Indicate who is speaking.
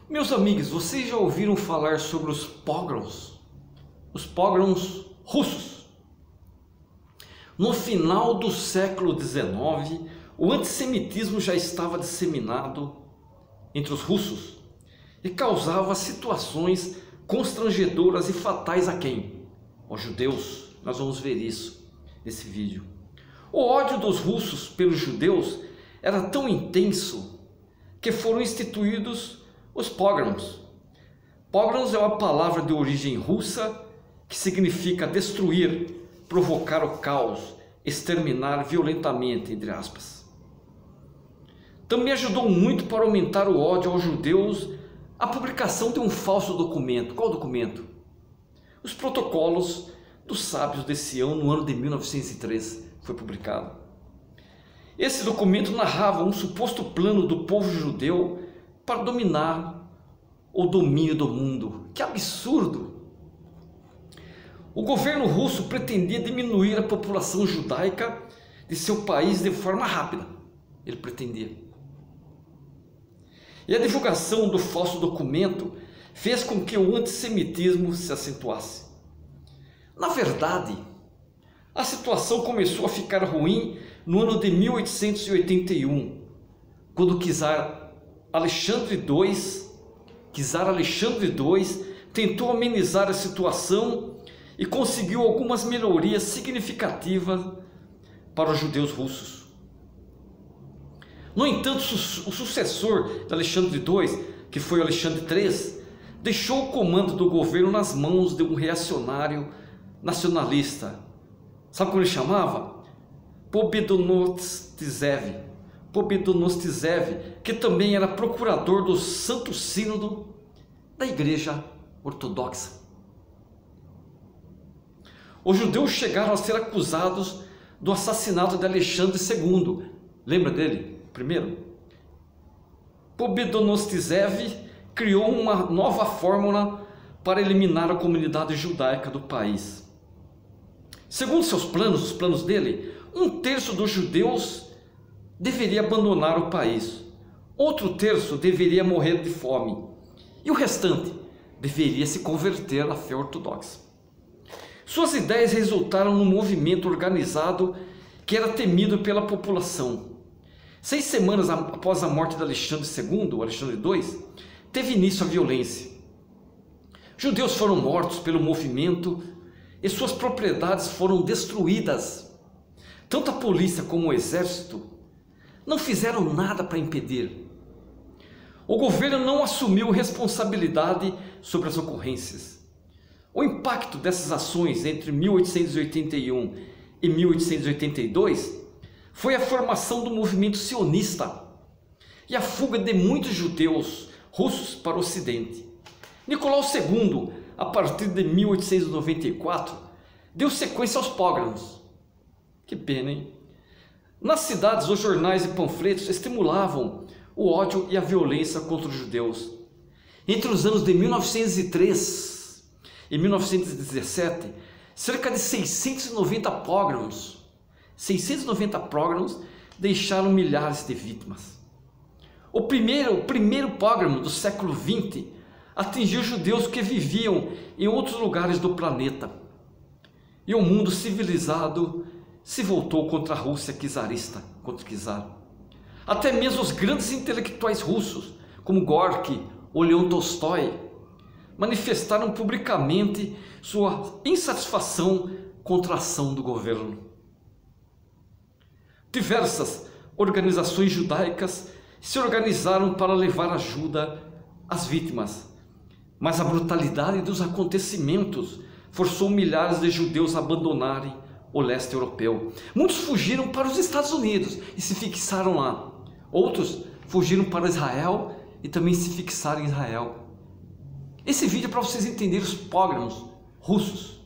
Speaker 1: Meus amigos, vocês já ouviram falar sobre os pogroms? Os pogroms russos. No final do século XIX, o antissemitismo já estava disseminado entre os russos e causava situações constrangedoras e fatais a quem? Aos judeus. Nós vamos ver isso nesse vídeo. O ódio dos russos pelos judeus era tão intenso que foram instituídos os pogroms. Pogroms é uma palavra de origem russa que significa destruir, provocar o caos, exterminar violentamente, entre aspas. Também ajudou muito para aumentar o ódio aos judeus a publicação de um falso documento. Qual documento? Os protocolos dos sábios de Sião no ano de 1903 foi publicado. Esse documento narrava um suposto plano do povo judeu para dominar o domínio do mundo. Que absurdo! O governo russo pretendia diminuir a população judaica de seu país de forma rápida. Ele pretendia. E a divulgação do falso documento fez com que o antissemitismo se acentuasse. Na verdade, a situação começou a ficar ruim no ano de 1881, quando o czar Alexandre II tentou amenizar a situação e conseguiu algumas melhorias significativas para os judeus russos. No entanto, o sucessor de Alexandre II, que foi Alexandre III, deixou o comando do governo nas mãos de um reacionário nacionalista. Sabe como ele chamava? Pobedonosstev, que também era procurador do Santo Sínodo da Igreja Ortodoxa. Os judeus chegaram a ser acusados do assassinato de Alexandre II. Lembra dele? Primeiro. Pobedonosstev criou uma nova fórmula para eliminar a comunidade judaica do país. Segundo seus planos, os planos dele, 1/3 dos judeus deveria abandonar o país, outro terço deveria morrer de fome e o restante deveria se converter à fé ortodoxa. Suas ideias resultaram num movimento organizado que era temido pela população. 6 semanas após a morte de Alexandre II, teve início a violência. Judeus foram mortos pelo movimento e suas propriedades foram destruídas. Tanto a polícia como o exército não fizeram nada para impedir. O governo não assumiu responsabilidade sobre as ocorrências. O impacto dessas ações entre 1881 e 1882 foi a formação do movimento sionista e a fuga de muitos judeus russos para o ocidente. Nicolau II, a partir de 1894, deu sequência aos pogroms. Que pena, hein? Nas cidades, os jornais e panfletos estimulavam o ódio e a violência contra os judeus. Entre os anos de 1903 e 1917, cerca de 690 pogroms deixaram milhares de vítimas. O primeiro pogrom do século XX atingiu judeus que viviam em outros lugares do planeta. E o mundo civilizado se voltou contra a Rússia czarista, contra o czar. Até mesmo os grandes intelectuais russos, como Gorky ou Leon Tolstói, manifestaram publicamente sua insatisfação contra a ação do governo. Diversas organizações judaicas se organizaram para levar ajuda às vítimas, mas a brutalidade dos acontecimentos forçou milhares de judeus a abandonarem o leste europeu. Muitos fugiram para os Estados Unidos e se fixaram lá. Outros fugiram para Israel e também se fixaram em Israel. Esse vídeo é para vocês entenderem os pogroms russos.